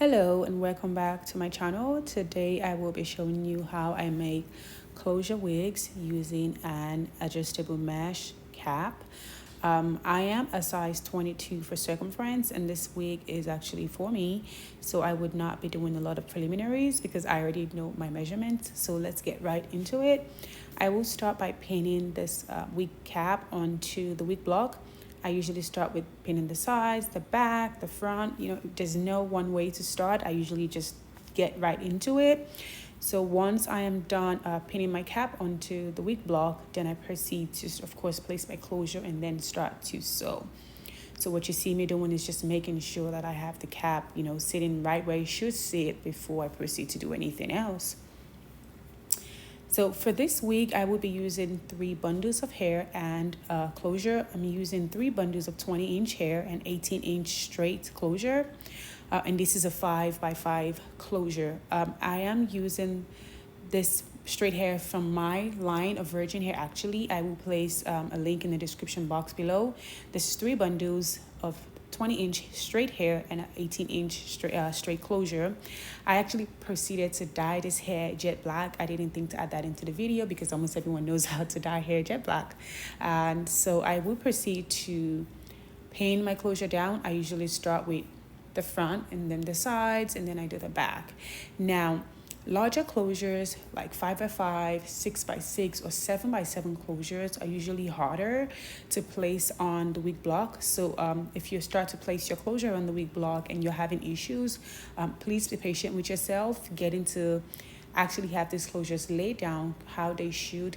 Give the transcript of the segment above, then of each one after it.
Hello and welcome back to my channel. Today I will be showing you how I make closure wigs using an adjustable mesh cap. I am a size 22 for circumference and this wig is actually for me, so I would not be doing a lot of preliminaries because I already know my measurements. So let's get right into it. I will start by pinning this wig cap onto the wig block. I usually start with pinning the sides, the back, the front. There's no one way to start. I usually just get right into it. So once I am done pinning my cap onto the wig block, then I proceed to, of course, place my closure and then start to sew. So what you see me doing is just making sure that I have the cap, sitting right where it should sit before I proceed to do anything else. So for this wig, I will be using 3 bundles of hair and closure. I'm using 3 bundles of 20-inch hair and 18-inch straight closure. And this is a 5x5 closure. I am using this straight hair from my line of virgin hair. Actually, I will place a link in the description box below. This is 3 bundles of 20-inch straight hair and an 18-inch straight closure. I actually proceeded to dye this hair jet black. I didn't think to add that into the video because almost everyone knows how to dye hair jet black. And so I will proceed to pin my closure down. I usually start with the front and then the sides and then I do the back. Now, larger closures like 5x5, 6x6, or 7x7 closures are usually harder to place on the wig block. So if you start to place your closure on the wig block and you're having issues, please be patient with yourself. Getting to actually have these closures laid down how they should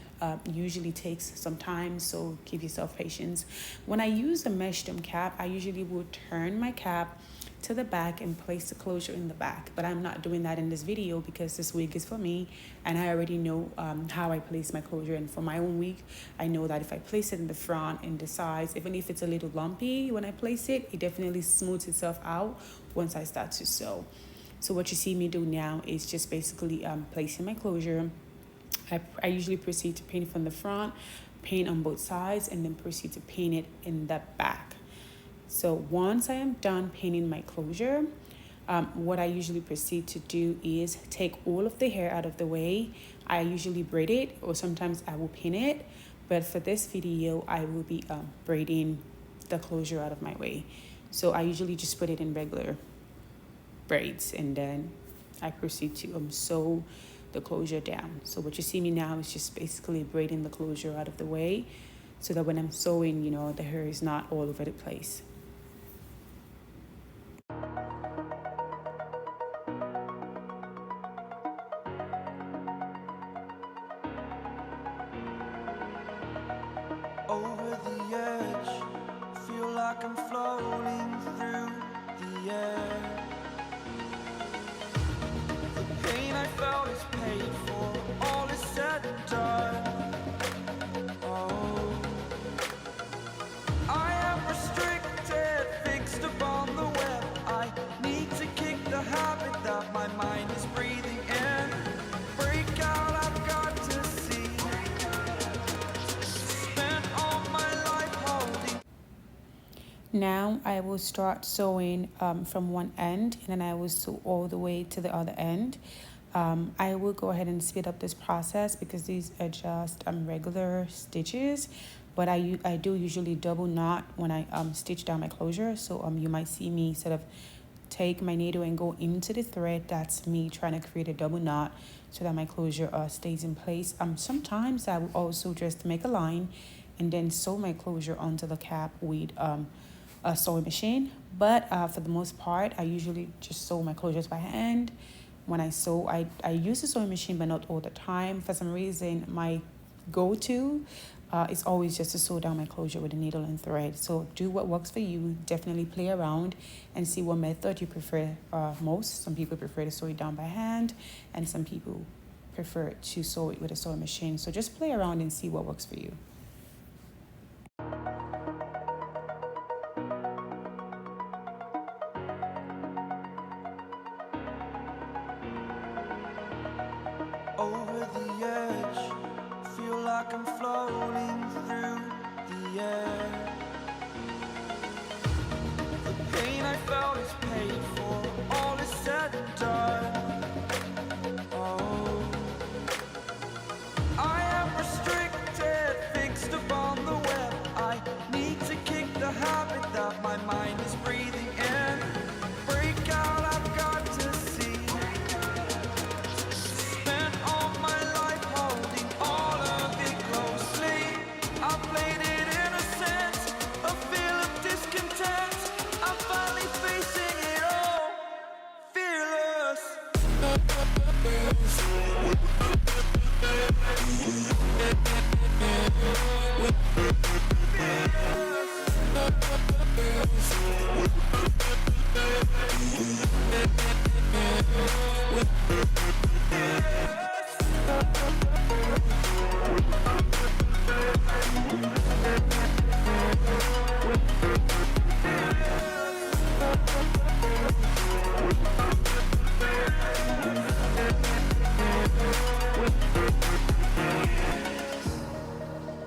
usually takes some time, so give yourself patience. When I use a mesh dome cap, I usually would turn my cap to the back and place the closure in the back, but I'm not doing that in this video because this wig is for me and I already know how I place my closure. And for my own wig, I know that if I place it in the front and the sides, even if it's a little lumpy when I place it, it definitely smooths itself out once I start to sew. So what you see me do now is just basically placing my closure. I usually proceed to pin it from the front, pin on both sides, and then proceed to pin it in the back. So once I am done pinning my closure, what I usually proceed to do is take all of the hair out of the way. I usually braid it or sometimes I will pin it. But for this video, I will be braiding the closure out of my way. So I usually just put it in regular braids and then I proceed to sew the closure down. So what you see me now is just basically braiding the closure out of the way so that when I'm sewing, the hair is not all over the place. Over the edge, feel like I'm floating through the air. The pain I felt is paid for, all is said and done. Oh, I am restricted, fixed upon the web. I need to kick the habit that my mind is breathing in. Break out, I've got to see. Now I will start sewing from one end and then I will sew all the way to the other end. I will go ahead and speed up this process because these are just regular stitches, but I do usually double knot when I stitch down my closure. So you might see me sort of take my needle and go into the thread. That's me trying to create a double knot so that my closure stays in place. Sometimes I will also just make a line and then sew my closure onto the cap with a sewing machine, but for the most part I usually just sew my closures by hand. When I sew, I use the sewing machine, but not all the time. For some reason, my go-to is always just to sew down my closure with a needle and thread. So do what works for you. Definitely play around and see what method you prefer most. Some people prefer to sew it down by hand and some people prefer to sew it with a sewing machine. So just play around and see what works for you. Over the edge, feel like I'm floating through the air. The pain I felt is paid for, all is said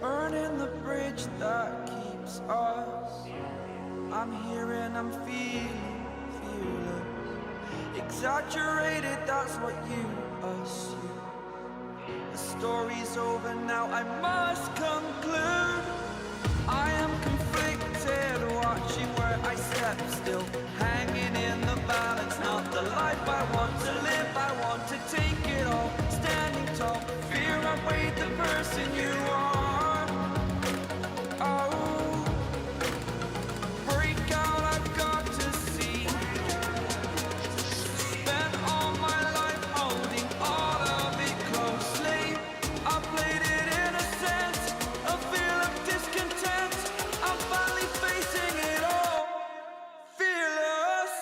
Burning the bridge that keeps us. I'm here and I'm feeling fearless. Exaggerated, that's what you assume. The story's over now, I must conclude. I am conflicted, watching where I step still, hanging in the balance. Not the life I want to live, I want to take it all. Standing tall, fear outweighed the person you are. Oh, break out, I've got to see. Spent all my life holding all of it closely. I played it in a sense, a feel of discontent. I'm finally facing it all, fearless.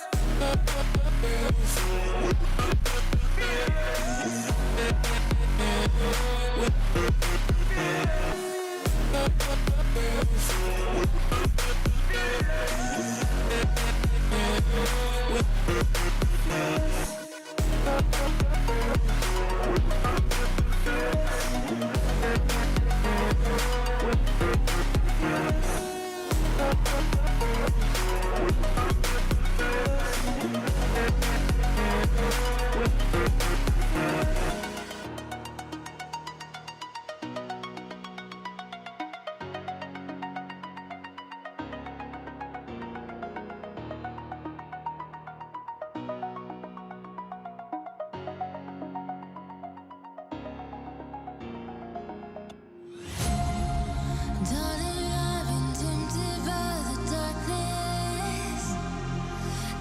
Darling, I've been tempted by the darkness,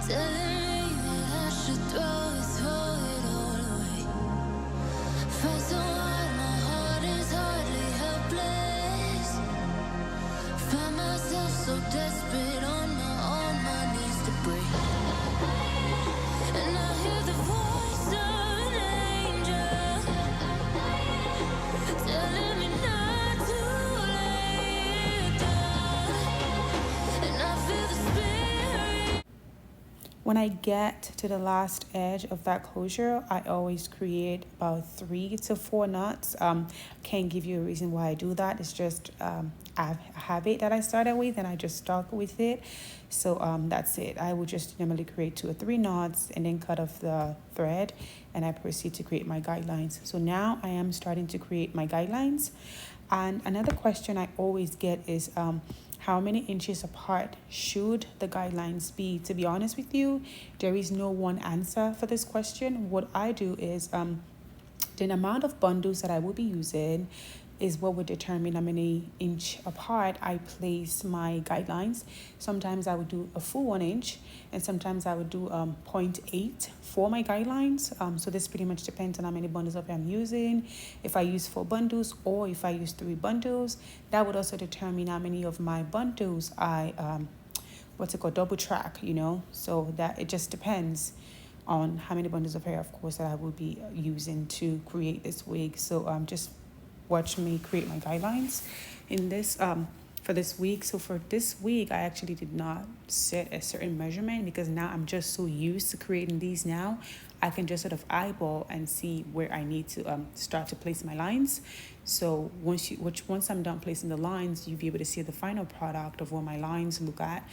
telling me that I should throw it all away. Fight so hard, my heart is hardly helpless. Find myself so desperate on my knees to break. And I hear the voice of an angel telling me not to lay it down. And I feel the spirit. When I get to the last edge of that closure, I always create about 3 to 4 knots. Can't give you a reason why I do that. It's just a habit that I started with and I just stuck with it. So that's it. I would just normally create 2 or 3 knots and then cut off the thread, and I proceed to create my guidelines. So now I am starting to create my guidelines. And another question I always get is how many inches apart should the guidelines be? To be honest with you, there is no one answer for this question. What I do is the amount of bundles that I will be using is what would determine how many inch apart I place my guidelines. Sometimes I would do a full 1 inch, and sometimes I would do 0.8 for my guidelines. So this pretty much depends on how many bundles of I'm using. If I use 4 bundles or if I use 3 bundles, that would also determine how many of my bundles I double track, you know. So that it just depends on how many bundles of hair, of course, that I will be using to create this wig. So just watch me create my guidelines in this for this week. So for this week, I actually did not set a certain measurement because now I'm just so used to creating these now. I can just sort of eyeball and see where I need to start to place my lines. So once I'm done placing the lines, you'll be able to see the final product of what my lines look at.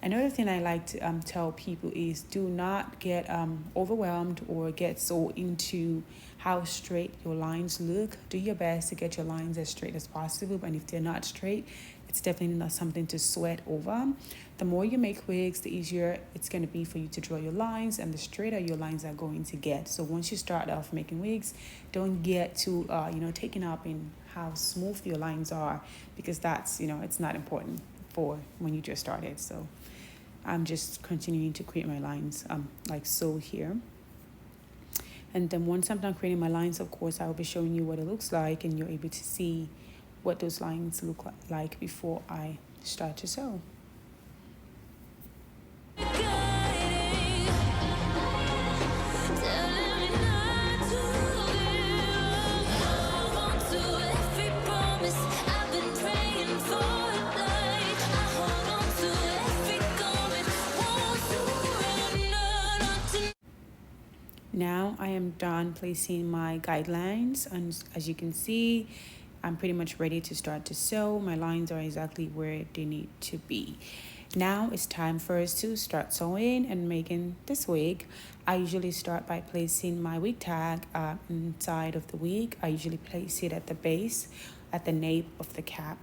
Another thing I like to tell people is do not get overwhelmed or get so into how straight your lines look. Do your best to get your lines as straight as possible, but if they're not straight, it's definitely not something to sweat over. The more you make wigs, the easier it's going to be for you to draw your lines, and the straighter your lines are going to get. So once you start off making wigs, don't get too taken up in how smooth your lines are, because that's it's not important for when you just started. So I'm just continuing to create my lines like so here. And then once I'm done creating my lines, of course, I will be showing you what it looks like, and you're able to see what those lines look like before I start to sew. Now I am done placing my guidelines, and as you can see, I'm pretty much ready to start to sew. My lines are exactly where they need to be. Now it's time for us to start sewing and making this wig. I usually start by placing my wig tag inside of the wig. I usually place it at the base, at the nape of the cap.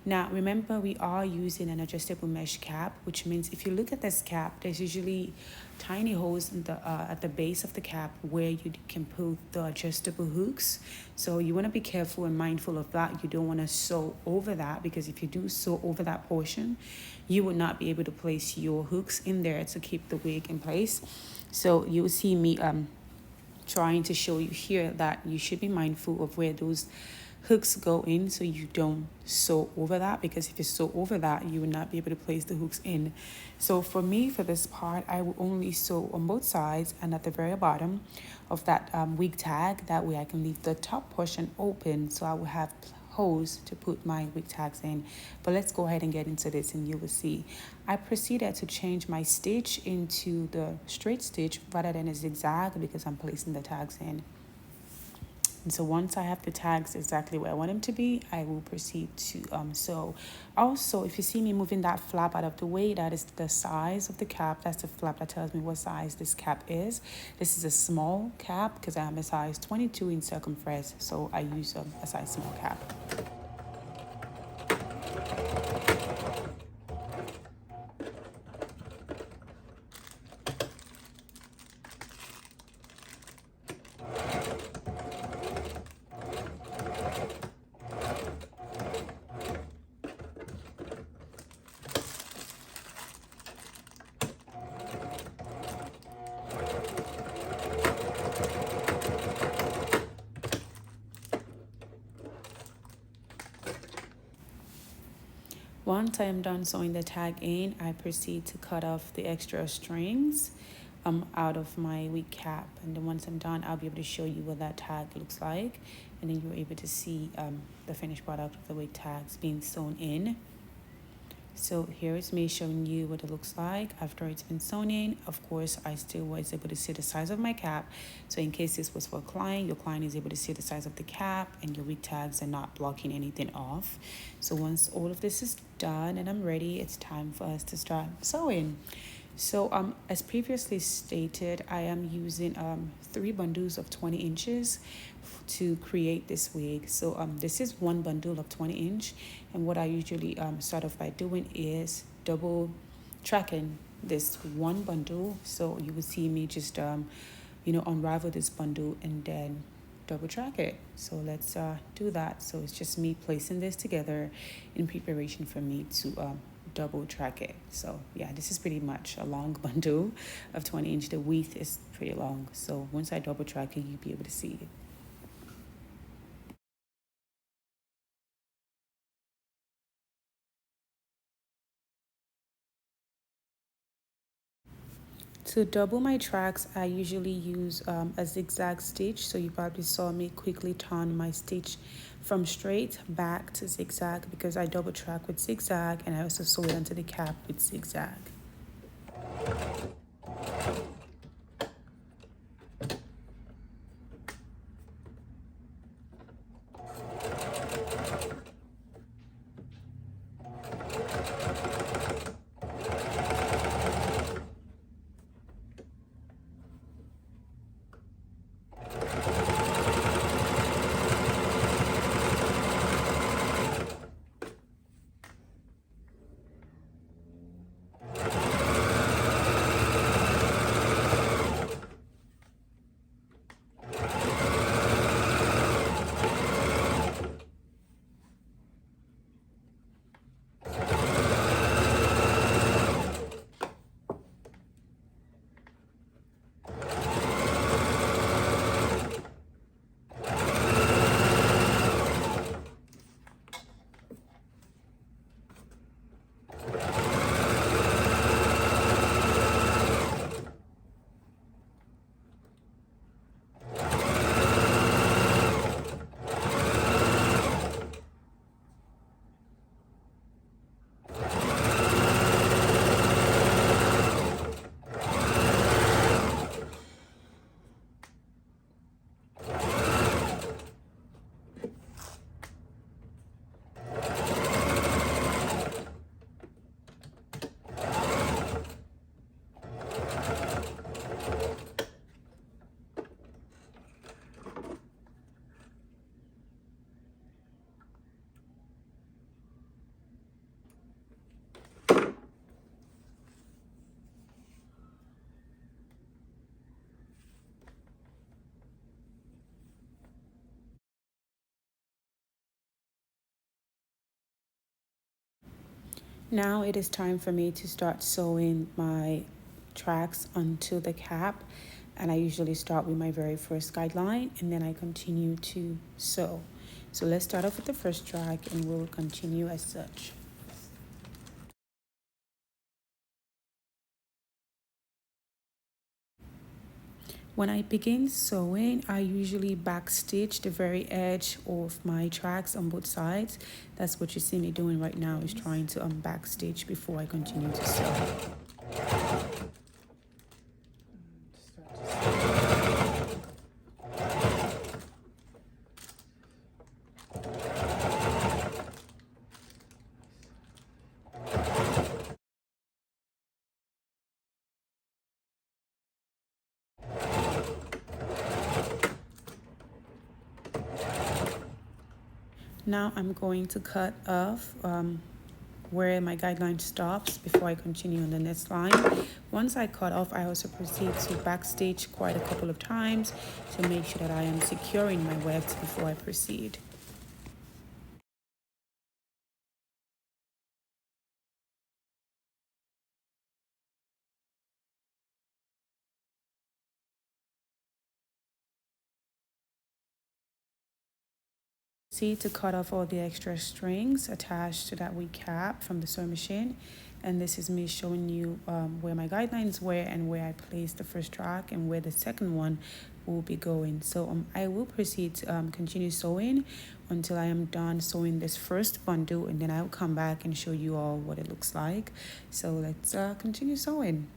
Now remember, we are using an adjustable mesh cap, which means if you look at this cap, there's usually tiny holes in the at the base of the cap where you can put the adjustable hooks. So you want to be careful and mindful of that. You don't want to sew over that, because if you do sew over that portion, you will not be able to place your hooks in there to keep the wig in place. So you will see me trying to show you here that you should be mindful of where those hooks go in, so you don't sew over that, because if you sew over that, you will not be able to place the hooks in. So for me, for this part, I will only sew on both sides and at the very bottom of that wig tag. That way I can leave the top portion open, so I will have holes to put my wig tags in. But let's go ahead and get into this, and you will see I proceeded to change my stitch into the straight stitch rather than a zigzag, because I'm placing the tags in. And so once I have the tags exactly where I want them to be, I will proceed to sew. Also, if you see me moving that flap out of the way, that is the size of the cap. That's the flap that tells me what size this cap is. This is a small cap because I am a size 22 in circumference, so I use a size small cap. Once I am done sewing the tag in, I proceed to cut off the extra strings out of my wig cap. And then once I'm done, I'll be able to show you what that tag looks like. And then you're able to see the finished product of the wig tags being sewn in. So here is me showing you what it looks like after it's been sewn in. Of course, I still was able to see the size of my cap. So in case this was for a client, your client is able to see the size of the cap, and your wig tags are not blocking anything off. So once all of this is done and I'm ready, it's time for us to start sewing. So as previously stated, I am using 3 bundles of 20 inches to create this wig. So this is one bundle of 20 inch, and what I usually start off by doing is double tracking this one bundle. So you will see me just unravel this bundle and then double track it. So let's do that. So it's just me placing this together in preparation for me to double track it. So yeah, this is pretty much a long bundle of 20 inch. The width is pretty long, so once I double track it, you'll be able to see it. To double my tracks, I usually use a zigzag stitch. So you probably saw me quickly turn my stitch from straight back to zigzag, because I double track with zigzag, and I also sew it onto the cap with zigzag. Now it is time for me to start sewing my tracks onto the cap, and I usually start with my very first guideline and then I continue to sew. So let's start off with the first track and we'll continue as such. When I begin sewing, I usually backstitch the very edge of my tracks on both sides. That's what you see me doing right now, is trying to backstitch before I continue to sew. Now I'm going to cut off where my guideline stops before I continue on the next line. Once I cut off, I also proceed to backstitch quite a couple of times to make sure that I am securing my webs before I proceed. See, to cut off all the extra strings attached to that wig cap from the sewing machine, and this is me showing you where my guidelines were and where I placed the first track and where the second one will be going. So I will proceed to continue sewing until I am done sewing this first bundle, and then I'll come back and show you all what it looks like. So let's continue sewing.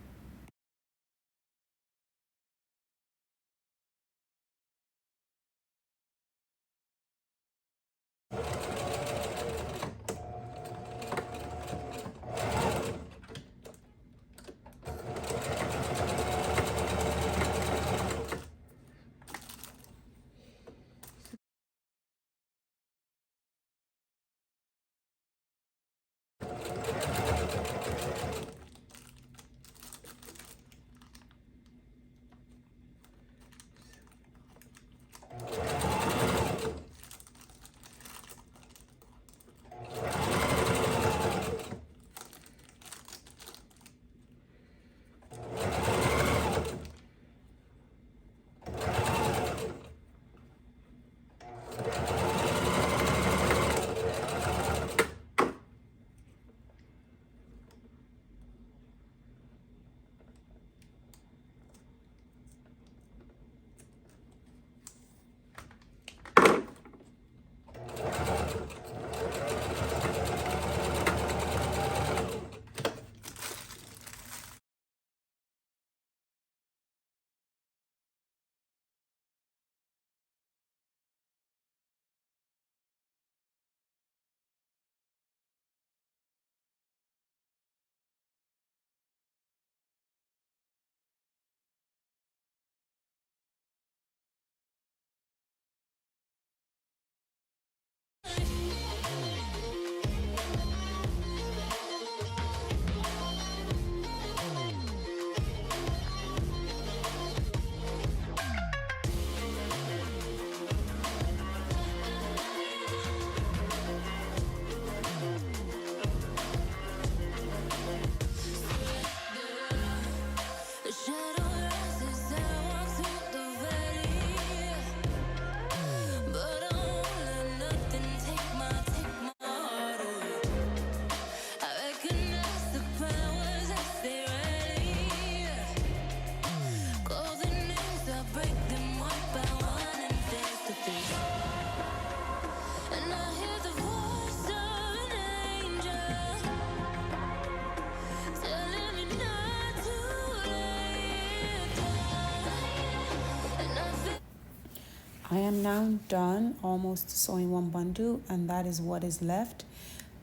I am now done almost sewing one bundle, and that is what is left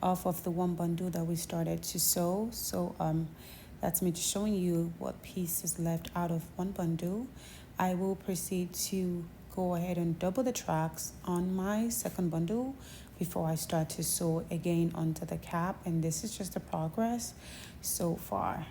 off of the one bundle that we started to sew. So that's me just showing you what piece is left out of one bundle. I will proceed to go ahead and double the tracks on my second bundle before I start to sew again onto the cap, and this is just the progress so far.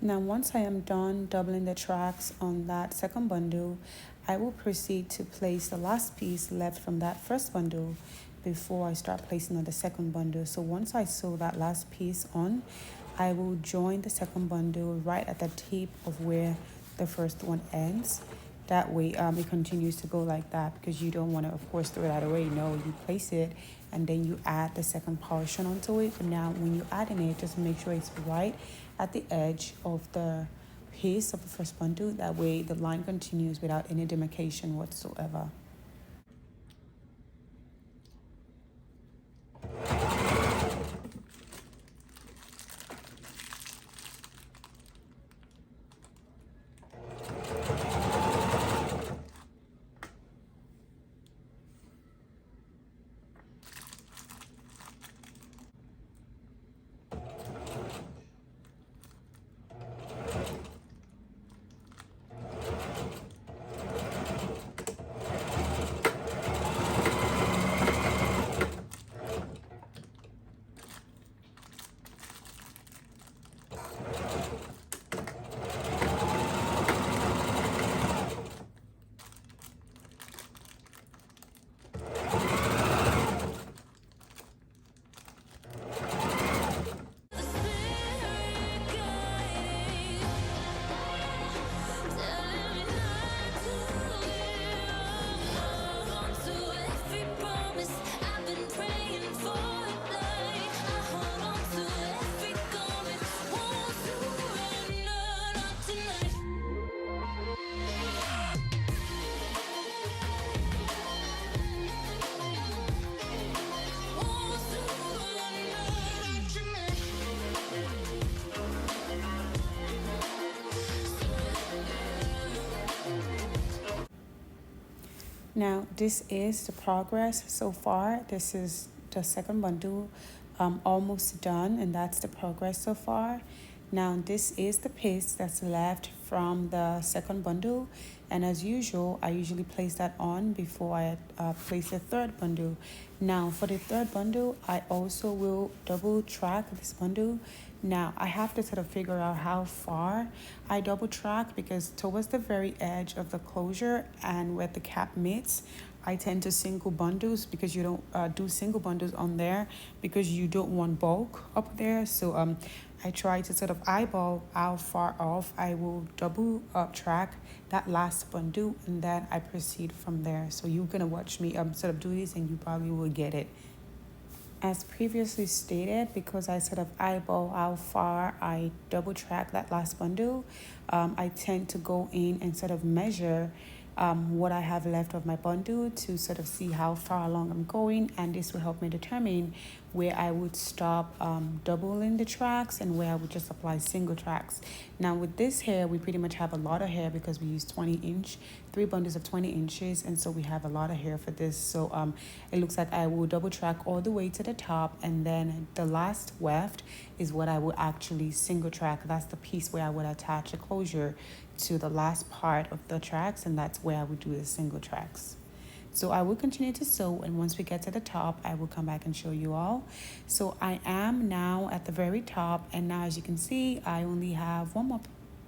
Now, once I am done doubling the tracks on that second bundle, I will proceed to place the last piece left from that first bundle before I start placing on the second bundle. So once I sew that last piece on, I will join the second bundle right at the tip of where the first one ends. That way it continues to go like that, because you don't want to, of course, throw that away. No, you place it and then you add the second portion onto it. But now when you're adding it, just make sure it's right at the edge of the piece of the first bundle. That way the line continues without any demarcation whatsoever. Now, this is the progress so far. This is the second bundle, almost done, and that's the progress so far. Now, this is the piece that's left from the second bundle, and as usual, I usually place that on before I place the third bundle. Now, for the third bundle, I also will double track this bundle. Now, I have to sort of figure out how far I double track, because towards the very edge of the closure and where the cap meets, I tend to single bundles, because you don't do single bundles on there because you don't want bulk up there. So I try to sort of eyeball how far off I will double track that last bundle, and then I proceed from there. So you're gonna watch me sort of do this, and you probably will get it. As previously stated, because I sort of eyeball how far I double track that last bundle, I tend to go in and sort of measure what I have left of my bundle to sort of see how far along I'm going, and this will help me determine where I would stop doubling the tracks and where I would just apply single tracks. Now with this hair, we pretty much have a lot of hair because we use 20-inch, 3 bundles of 20 inches, and so we have a lot of hair for this. So it looks like I will double track all the way to the top, and then the last weft is what I will actually single track. That's the piece where I would attach a closure to the last part of the tracks, and that's where I would do the single tracks. So I will continue to sew, and once we get to the top, I will come back and show you all. So I am now at the very top, and now as you can see, I only have one more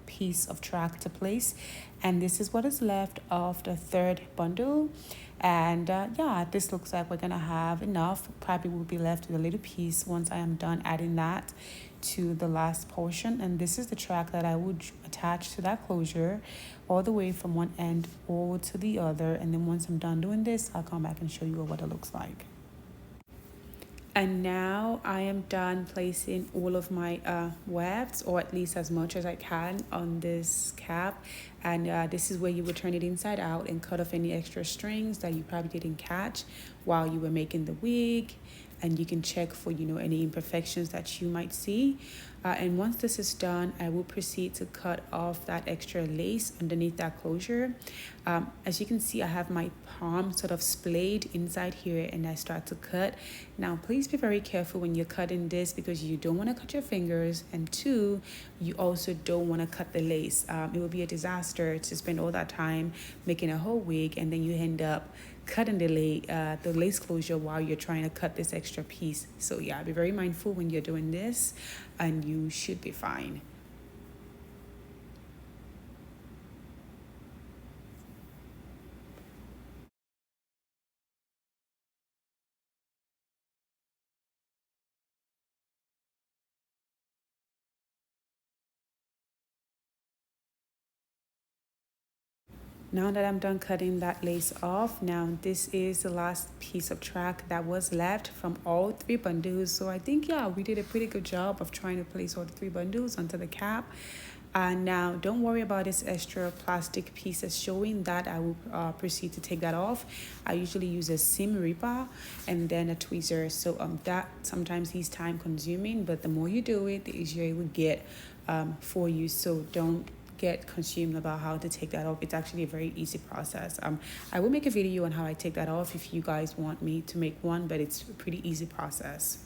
piece of track to place, and this is what is left of the third bundle. And yeah, this looks like we're gonna have enough. Probably will be left with a little piece once I am done adding that to the last portion. And this is the track that I would attach to that closure all the way from one end all to the other. And then once I'm done doing this, I'll come back and show you what it looks like. And now I am done placing all of my wefts, or at least as much as I can, on this cap. And this is where you would turn it inside out and cut off any extra strings that you probably didn't catch while you were making the wig. And you can check for, you know, any imperfections that you might see. And once this is done, I will proceed to cut off that extra lace underneath that closure. As you can see, I have my palm sort of splayed inside here, and I start to cut. Now, please be very careful when you're cutting this, because you don't want to cut your fingers, and 2, you also don't want to cut the lace. It will be a disaster to spend all that time making a whole wig, and then you end up cutting the lace closure while you're trying to cut this extra piece. So yeah, be very mindful when you're doing this, and you should be fine. Now that I'm done cutting that lace off, now this is the last piece of track that was left from all three bundles. So I think, yeah, we did a pretty good job of trying to place all the three bundles onto the cap. And now don't worry about this extra plastic pieces showing that. I will proceed to take that off. I usually use a seam ripper and then a tweezer. So that sometimes is time consuming, but the more you do it, the easier it will get for you. So don't get consumed about how to take that off. It's actually a very easy process. I will make a video on how I take that off if you guys want me to make one, but it's a pretty easy process.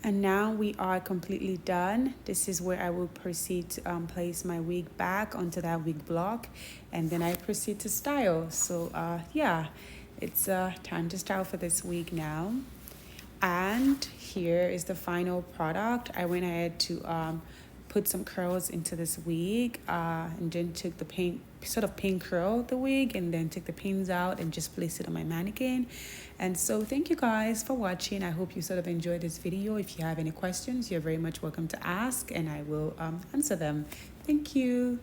And now we are completely done. This is where I will proceed to place my wig back onto that wig block, and then I proceed to style. So yeah, it's time to style for this wig now. And here is the final product. I went ahead to put some curls into this wig and then took the pin curl the wig and then took the pins out and just placed it on my mannequin. And so thank you guys for watching. I hope you sort of enjoyed this video. If you have any questions, you're very much welcome to ask and I will answer them. Thank you.